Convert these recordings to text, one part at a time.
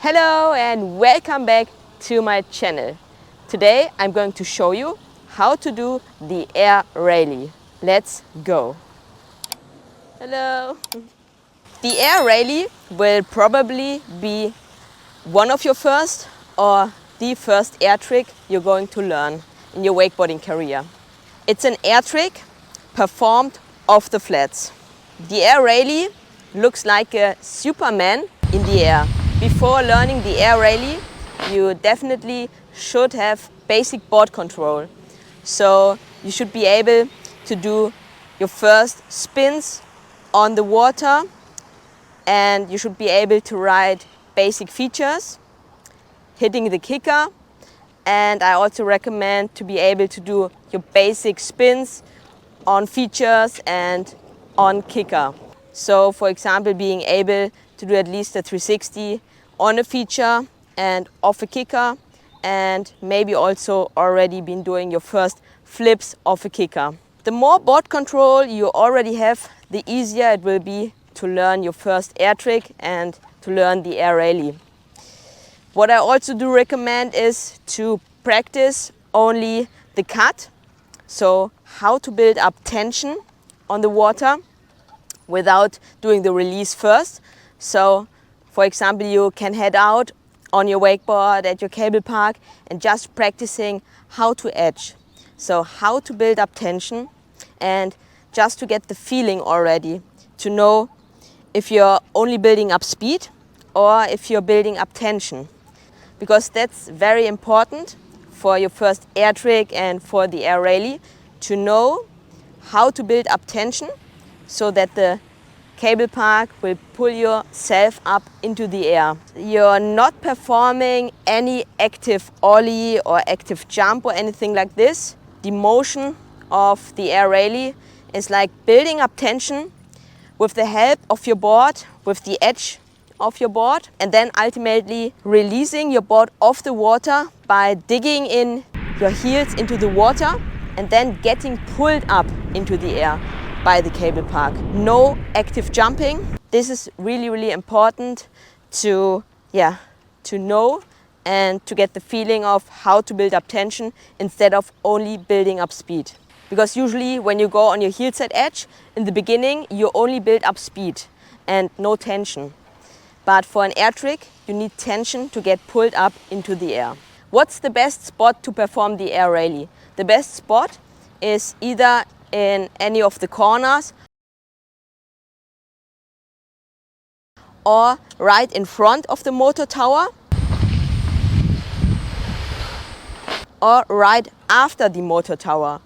Hello and welcome back to my channel. Today I'm going to show you how to do the air rally. Let's go. Hello. The air rally will probably be one of your first or the first air trick you're going to learn in your wakeboarding career. It's an air trick performed off the flats. The air rally looks like a Superman in the air. Before learning the air rally, you definitely should have basic board control. So you should be able to do your first spins on the water, and you should be able to ride basic features, hitting the kicker, and I also recommend to be able to do your basic spins on features and on kicker. So for example, being able to do at least a 360 on a feature and off a kicker, and maybe also already been doing your first flips off a kicker. The more board control you already have, the easier it will be to learn your first air trick and to learn the air rally. What I also do recommend is to practice only the cut, so how to build up tension on the water without doing the release first. So for example, you can head out on your wakeboard at your cable park and just practicing how to edge. So how to build up tension and just to get the feeling already, to know if you're only building up speed or if you're building up tension. Because that's very important for your first air trick and for the air rally, to know how to build up tension so that the cable park will pull yourself up into the air. You're not performing any active ollie or active jump or anything like this. The motion of the air rally is like building up tension with the help of your board, with the edge of your board, and then ultimately releasing your board off the water by digging in your heels into the water and then getting pulled up into the air by the cable park. No active jumping. This is really important to know and to get the feeling of how to build up tension instead of only building up speed. Because usually when you go on your heel set edge, in the beginning you only build up speed and no tension. But for an air trick, you need tension to get pulled up into the air. What's the best spot to perform the air rally? The best spot is either in any of the corners or right in front of the motor tower or right after the motor tower.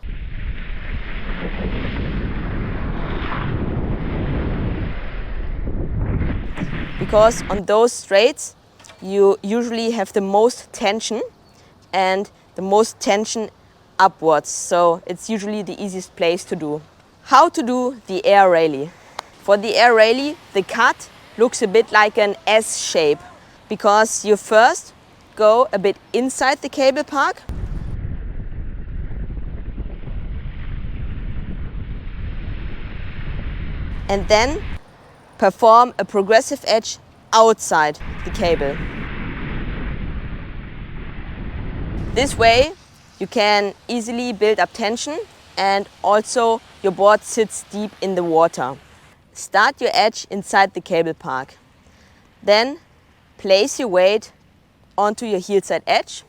Because on those straights you usually have the most tension and the most tension upwards, so it's usually the easiest place to do. How to do the air rally? For the air rally, the cut looks a bit like an S shape because you first go a bit inside the cable park and then perform a progressive edge outside the cable. This way you can easily build up tension and also your board sits deep in the water. Start your edge inside the cable park. Then place your weight onto your heel side edge.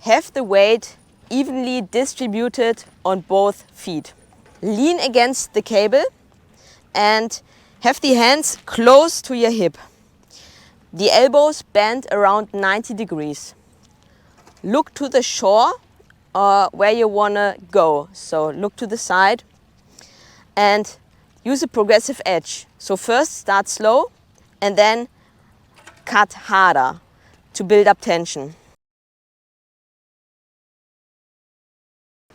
Have the weight evenly distributed on both feet. Lean against the cable and have the hands close to your hip. The elbows bend around 90 degrees. Look to the shore or where you want to go. So look to the side and use a progressive edge. So first start slow and then cut harder to build up tension.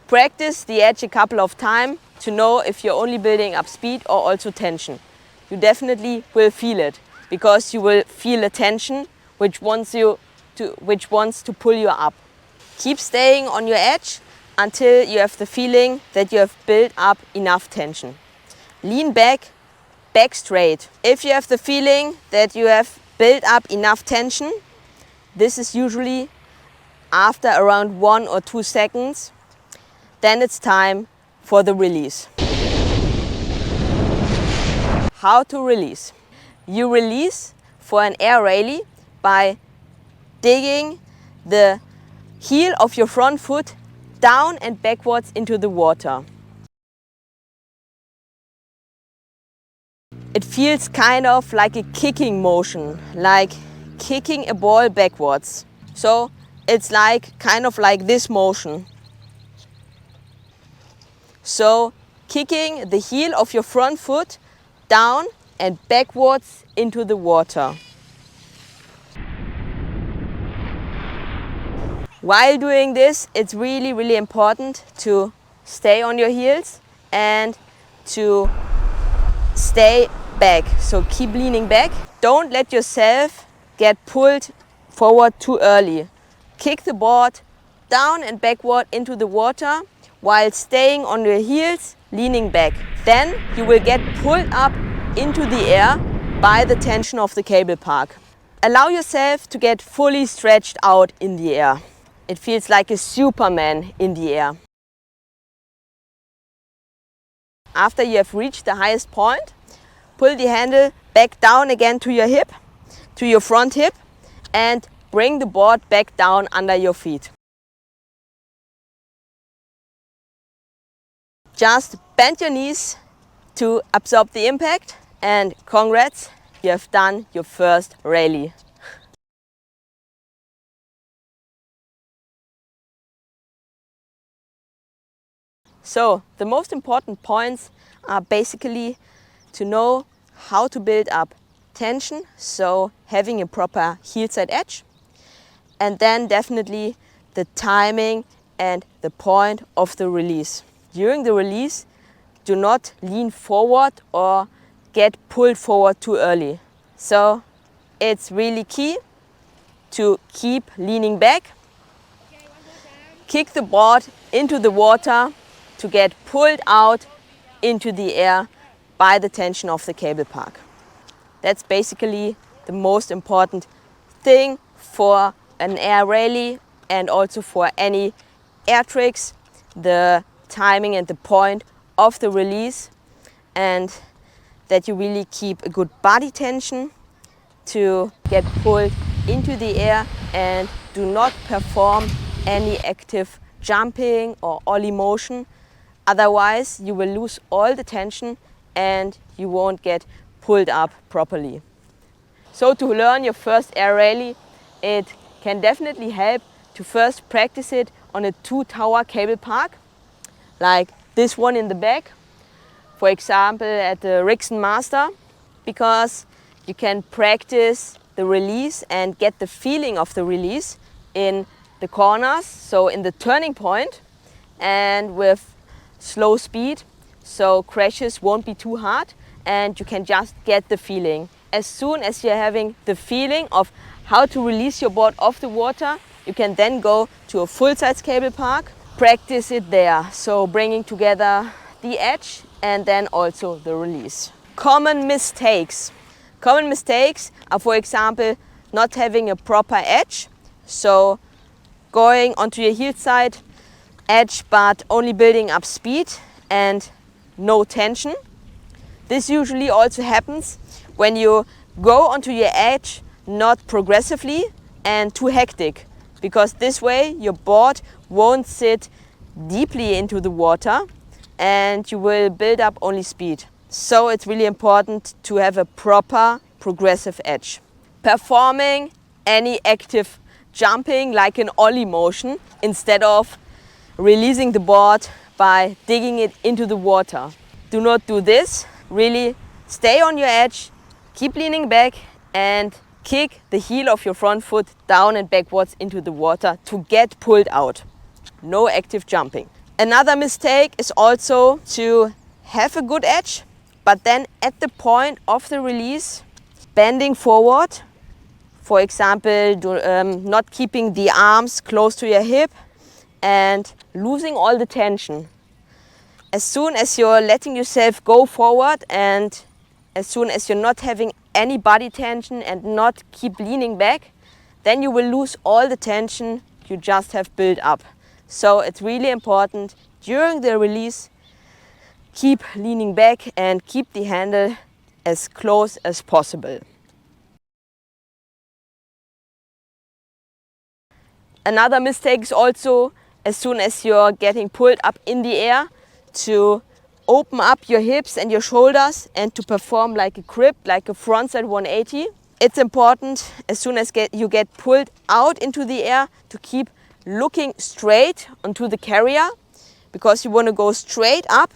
Practice the edge a couple of times to know if you're only building up speed or also tension. You definitely will feel it because you will feel a tension which wants to pull you up. Keep staying on your edge until you have the feeling that you have built up enough tension. Lean back, back straight. If you have the feeling that you have build up enough tension. This is usually after around 1 or 2 seconds. Then it's time for the release. How to release? You release for an air rally by digging the heel of your front foot down and backwards into the water. It feels kind of like a kicking motion, like kicking a ball backwards. So it's like kind of like this motion. So kicking the heel of your front foot down and backwards into the water. While doing this, it's really important to stay on your heels and to stay back. So keep leaning back. Don't let yourself get pulled forward too early. Kick the board down and backward into the water while staying on your heels, leaning back. Then you will get pulled up into the air by the tension of the cable park. Allow yourself to get fully stretched out in the air. It feels like a Superman in the air. After you have reached the highest point, pull the handle back down again to your hip, to your front hip, and bring the board back down under your feet. Just bend your knees to absorb the impact, and congrats, you have done your first rally. So the most important points are basically to know how to build up tension, so having a proper heel side edge, and then definitely the timing and the point of the release. During the release, do not lean forward or get pulled forward too early. So it's really key to keep leaning back, kick the board into the water to get pulled out into the air by the tension of the cable park. That's basically the most important thing for an air rally and also for any air tricks, the timing and the point of the release, and that you really keep a good body tension to get pulled into the air and do not perform any active jumping or ollie motion. Otherwise, you will lose all the tension and you won't get pulled up properly. So to learn your first air rally, it can definitely help to first practice it on a 2-tower cable park, like this one in the back, for example at the Rixen Master, because you can practice the release and get the feeling of the release in the corners, so in the turning point, and with slow speed, so crashes won't be too hard and you can just get the feeling. As soon as you're having the feeling of how to release your board off the water, you can then go to a full-size cable park, practice it there, so bringing together the edge and then also the release. Common mistakes. Common mistakes are, for example, not having a proper edge, so going onto your heel side edge but only building up speed and no tension. This usually also happens when you go onto your edge not progressively and too hectic, because this way your board won't sit deeply into the water and you will build up only speed. So it's really important to have a proper progressive edge. Performing any active jumping like an ollie motion instead of releasing the board by digging it into the water. Do not do this. Really stay on your edge, keep leaning back and kick the heel of your front foot down and backwards into the water to get pulled out. No active jumping. Another mistake is also to have a good edge, but then at the point of the release, bending forward, for example, not keeping the arms close to your hip and losing all the tension. As soon as you're letting yourself go forward and as soon as you're not having any body tension and not keep leaning back, then you will lose all the tension you just have built up. So it's really important during the release, keep leaning back and keep the handle as close as possible. Another mistake is also, as soon as you're getting pulled up in the air, to open up your hips and your shoulders and to perform like a grip, like a frontside 180. It's important, as soon as you get pulled out into the air, to keep looking straight onto the carrier, because you want to go straight up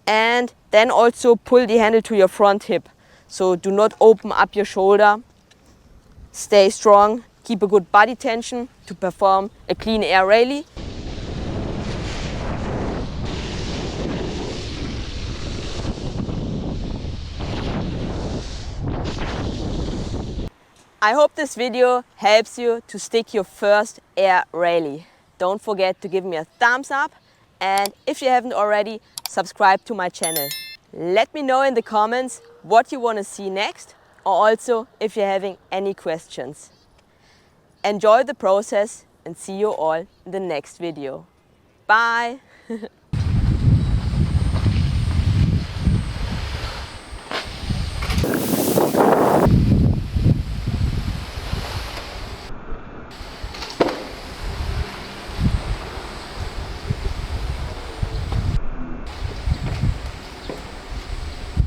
and then also pull the handle to your front hip. So do not open up your shoulder. Stay strong, keep a good body tension to perform a clean air rally. I hope this video helps you to stick your first air rally. Don't forget to give me a thumbs up, and if you haven't already, subscribe to my channel. Let me know in the comments what you want to see next, or also if you're having any questions. Enjoy the process and see you all in the next video. Bye!